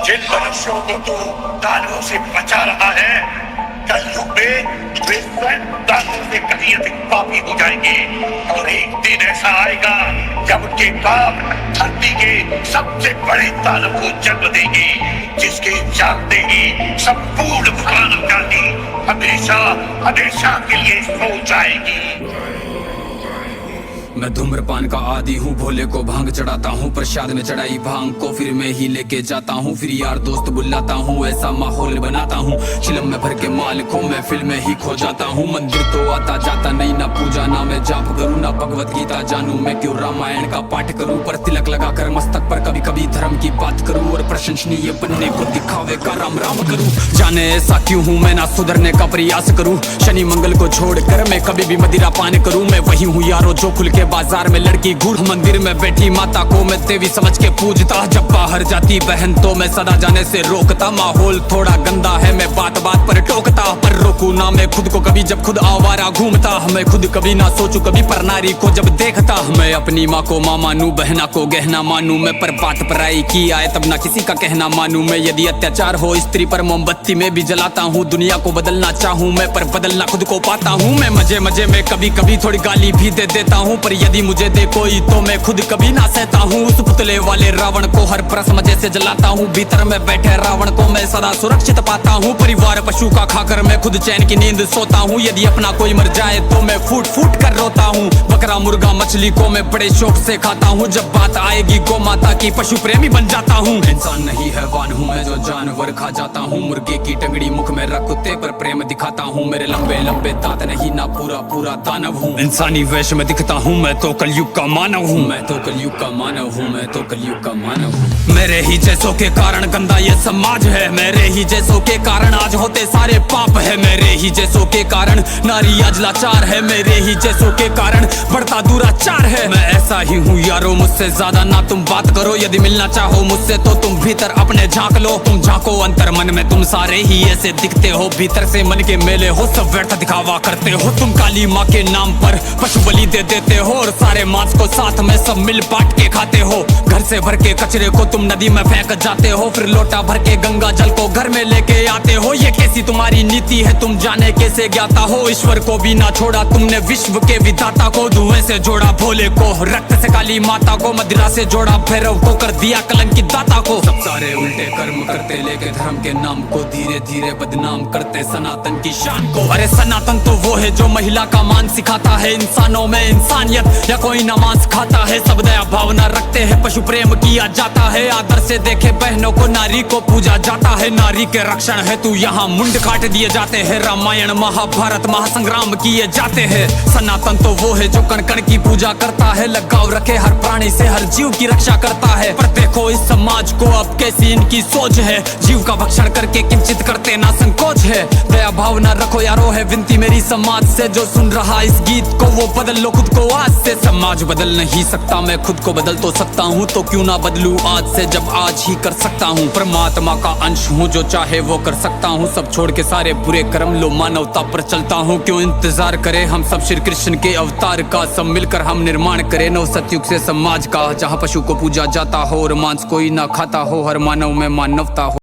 जिन मनुष्यों को तू दानवों से बचा रहा है, कलयुग में वे स्वयं दानवों से कहीं अधिक पापी हो जाएंगे। और एक दिन ऐसा आएगा जब उनके पाप धरती के सबसे बड़े दानव को जन्म देंगे, जिसके जानते ही संपूर्ण मानव जाति हमेशा हमेशा के लिए सो जाएगी। मैं धूम्रपान का आदी हूँ, भोले को भांग चढ़ाता हूँ, प्रसाद में चढ़ाई भांग को फिर मैं ही लेके जाता हूँ, फिर यार दोस्त बुलाता हूँ, ऐसा माहौल बनाता हूँ, चिलम में भर के माल को मैं फिल्म में ही खो जाता हूँ। मंदिर तो आता जाता नहीं, ना पूजा ना मैं जाप करूँ, ना भगवत गीता जानू, मैं क्यों रामायण का पाठ करूँ, पर तिलक लगा कर मस्तक पर कभी कभी धर्म की बात करूँ, और प्रशंसनीय बनने को दिखावे का राम राम करूँ। जाने ऐसा क्यों हूँ मैं, ना सुधरने का प्रयास करूँ, शनि मंगल को छोड़ कर मैं कभी भी मदिरा पान करूँ। मैं वही हूँ यारो जो खुल के बाजार में लड़की घूर, मंदिर में बैठी माता को मैं देवी समझ के पूजता, जब बाहर जाती बहन तो मैं सदा जाने से रोकता। माहौल थोड़ा गंदा है, मैं बात बात पर टोकता, पर रोकू ना मैं खुद को कभी जब खुद आवारा घूमता। मैं खुद कभी ना सोचू कभी पर नारी को जब देखता, मैं अपनी माँ को माँ मानू, बहना को गहना मानू, मैं पर बात पराई की आए तब ना किसी का कहना मानू। मैं यदि अत्याचार हो स्त्री पर मोमबत्ती में भी जलाता हूँ, दुनिया को बदलना चाहूँ मैं पर बदलना खुद को पाता हूँ। मैं मजे मजे में कभी कभी थोड़ी गाली भी दे देता हूँ, पर यदि मुझे दे कोई तो मैं खुद कभी ना सहता हूँ। उस पुतले वाले रावण को हर परस मजे से जलाता हूँ, भीतर में बैठे रावण को मैं सदा सुरक्षित पाता हूँ। परिवार पशु का खाकर मैं खुद चैन की नींद सोता हूँ, यदि अपना कोई मर जाए तो मैं फूट फूट कर रोता हूँ। बकरा मुर्गा मछली को मैं बड़े शौक से खाता हूँ, जब बात आएगी गौ माता की पशु प्रेमी बन जाता हूँ। इंसान नहीं हैवान हूँ मैं जो जानवर खा जाता हूँ, मुर्गे की टंगड़ी मुख में रख कुत्ते पर प्रेम दिखाता हूँ, मेरे लंबे लंबे दांत नहीं ना पूरा पूरा दानव हूँ। इंसानी वेश में दिखता हूँ मैं तो कलयुग का मानव हूँ, मैं तो कलयुग का मानव हूँ, मैं तो कलयुग का मानव हूँ। मेरे ही जैसों के कारण गंदा ये समाज है, मेरे ही जैसों के कारण आज होते सारे पाप है, मेरे ही जैसों के कारण नारी आज लाचार है, मेरे ही जैसों के कारण बढ़ता दुराचार है। मैं ऐसा ही हूँ यारो, मुझसे ज्यादा ना तुम बात करो, यदि मिलना चाहो मुझसे तो तुम भीतर अपने झांक लो। तुम झांको अंतर मन में, तुम सारे ही ऐसे दिखते हो, भीतर से मन के मेले हो, सब व्यर्थ दिखावा करते हो। तुम काली माँ के नाम पर पशु बलि दे देते हो, और सारे मांस को साथ में सब मिल बांट के खाते हो। घर से भर के कचरे को तुम नदी में फेंक जाते हो, फिर लोटा भर के गंगा जल को घर में लेके आते हो। ये कैसी तुम्हारी नीति है तुम जाने कैसे ज्ञाता हो, ईश्वर को भी ना छोड़ा तुमने विश्व के विधाता को, धुएं से जोड़ा भोले को, रक्त से काली माता को, मदिरा से जोड़ा भैरव को, कर दिया कलंकित दाता को। सब सारे उल्टे कर्म करते लेके धर्म के नाम को, धीरे धीरे बदनाम करते सनातन की शान को। अरे सनातन तो वो है जो महिला का मान सिखाता है, इंसानों में इंसानियत या कोई नमाज खाता है, सब दया भावना रखते हैं, पशु प्रेम किया जाता है, आदर से देखे बहनों को, नारी को पूजा जाता है, नारी के रक्षण है तू यहाँ मुंड काट दिए जाते हैं, रामायण महाभारत महासंग्राम किए जाते हैं। सनातन तो वो है जो कण कण की पूजा करता है, लगाव रखे हर प्राणी से, हर जीव की रक्षा करता है। पर देखो इस समाज को अब कैसी इनकी सोच है, जीव का भक्षण करके किंचित करते ना संकोच है। दया भावना रखो यारो है विनती मेरी समाज से, जो सुन रहा इस गीत को वो बदल लो खुद को आज से। समाज बदल नहीं सकता मैं खुद को बदल तो सकता हूँ, तो क्यों ना बदलूं आज से जब आज ही कर सकता हूँ। परमात्मा का अंश हूँ, जो चाहे वो कर सकता हूँ, सब छोड़ के सारे बुरे कर्म लो मानवता पर चलता हूँ। क्यों इंतजार करे हम सब श्री कृष्ण के अवतार का, सब मिलकर हम निर्माण करें नव सतयुग से समाज का, जहाँ पशु को पूजा जाता हो और मांस कोई ना खाता हो, हर मानव में मानवता हो।